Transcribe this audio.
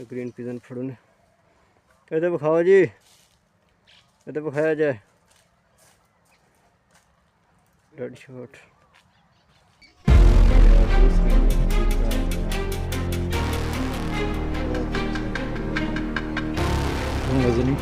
Green pigeon फड़ून कहते बखाओ जी, कहते बखाया जाए रेड शॉट। वजनी